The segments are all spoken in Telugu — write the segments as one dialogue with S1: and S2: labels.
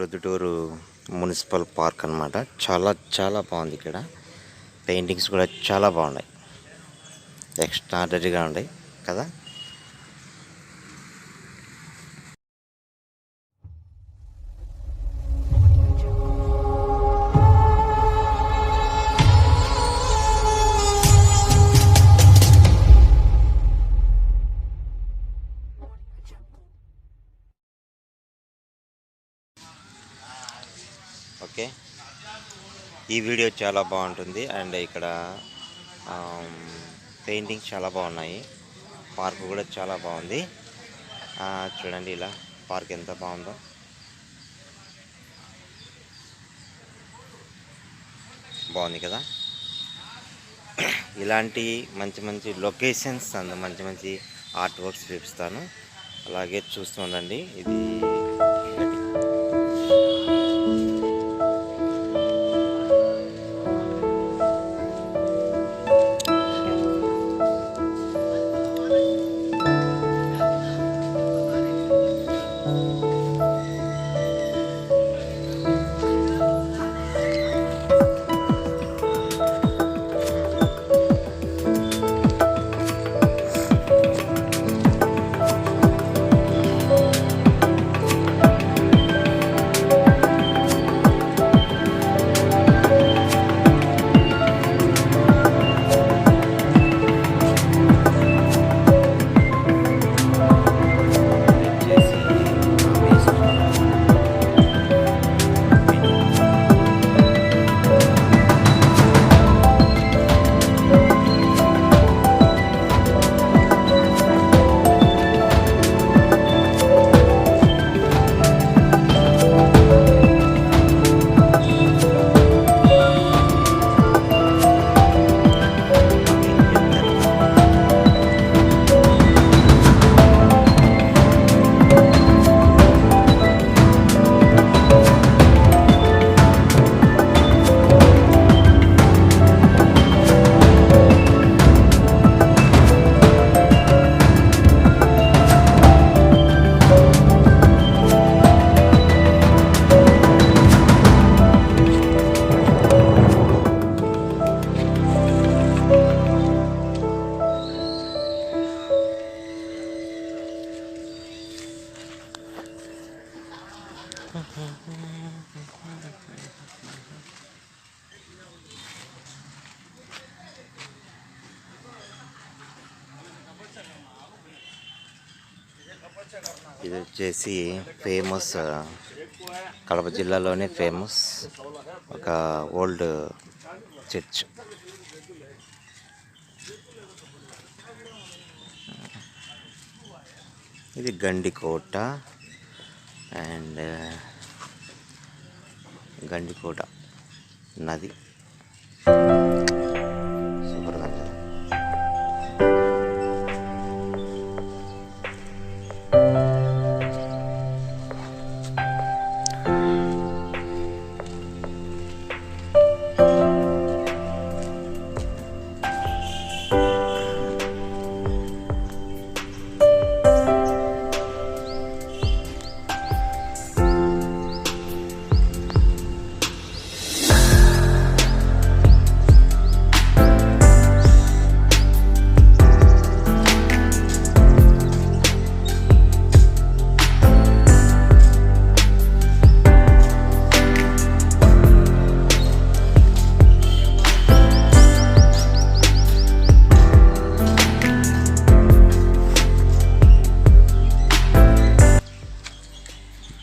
S1: ప్రొద్దుటూరు మున్సిపల్ పార్క్ అన్నమాట. చాలా చాలా బాగుంది. ఇక్కడ పెయింటింగ్స్ కూడా చాలా బాగున్నాయి, ఎక్స్ట్రాడనరీగా ఉన్నాయి కదా. ఓకే, ఈ వీడియో చాలా బాగుంటుంది. అండ్ ఇక్కడ పెయింటింగ్స్ చాలా బాగున్నాయి, పార్క్ కూడా చాలా బాగుంది. చూడండి ఇలా పార్క్ ఎంత బాగుందో. బాగుంది కదా. ఇలాంటి మంచి మంచి లొకేషన్స్ అండ్ మంచి మంచి ఆర్ట్ వర్క్స్ చూపిస్తాను, అలాగే చూస్తూ ఉండండి. ఇది ఇది వచ్చేసి ఫేమస్, కడప జిల్లాలోనే ఫేమస్ ఒక ఓల్డ్ చర్చ్. ఇది గండికోట అండ్ గండికోట నది. సూపర్గా ఉంది.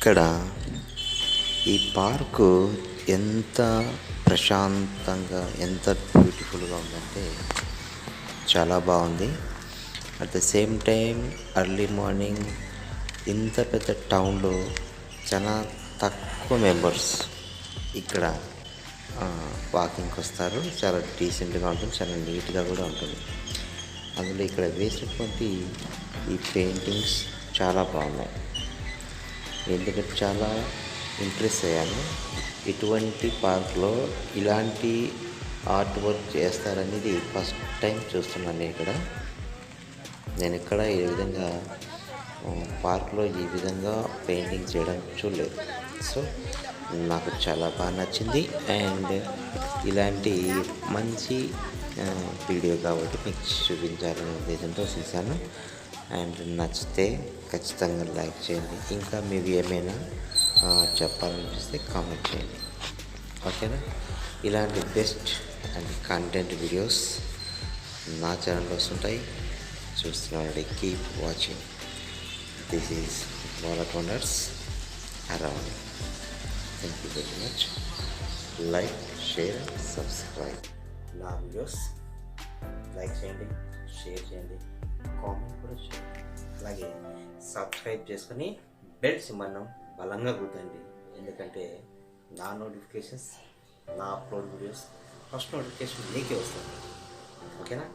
S1: ఇక్కడ ఈ పార్కు ఎంత ప్రశాంతంగా, ఎంత బ్యూటిఫుల్గా ఉందంటే చాలా బాగుంది. At the same time early morning ఇంత పెద్ద టౌన్లో చాలా తక్కువ మెంబర్స్ ఇక్కడ వాకింగ్కి వస్తారు. చాలా డీసెంట్గా ఉంటుంది, చాలా నీట్గా కూడా ఉంటుంది. అందులో ఇక్కడ వేసినటువంటి ఈ పెయింటింగ్స్ చాలా బాగున్నాయి. ఎందుకంటే చాలా ఇంప్రెస్ అయ్యాను. ఇటువంటి పార్క్లో ఇలాంటి ఆర్ట్ వర్క్ చేస్తారనేది ఫస్ట్ టైం చూస్తున్నాను ఇక్కడ. నేను ఇక్కడ ఈ విధంగా పార్క్లో ఈ విధంగా పెయింటింగ్ చేయడం చూడలేదు. సో నాకు చాలా బాగా నచ్చింది. అండ్ ఇలాంటి మంచి వీడియో కాబట్టి మీకు చూపించాలనే ఉద్దేశంతో చూశాను. అండ్ నచ్చితే ఖచ్చితంగా లైక్ చేయండి. ఇంకా మీరు ఏమైనా చెప్పాలనిపిస్తే కామెంట్ చేయండి. ఓకేనా? ఇలాంటి బెస్ట్ అండ్ కంటెంట్ వీడియోస్ నా ఛానల్లో వస్తుంటాయి. చూస్తున్నానండి. Keep watching. This is wallet wanders around. Thank you very much. Like, share, subscribe. నా వీడియోస్ లైక్ చేయండి, షేర్ చేయండి, కామెంట్ కూడా చేయండి. అలాగే సబ్స్క్రైబ్ చేసుకొని బెల్ సింబల్ను బలంగా గుర్తండి. ఎందుకంటే నా నోటిఫికేషన్స్, నా అప్లోడ్ వీడియోస్ ఫస్ట్ నోటిఫికేషన్ మీకే వస్తుంది. ఓకేనా?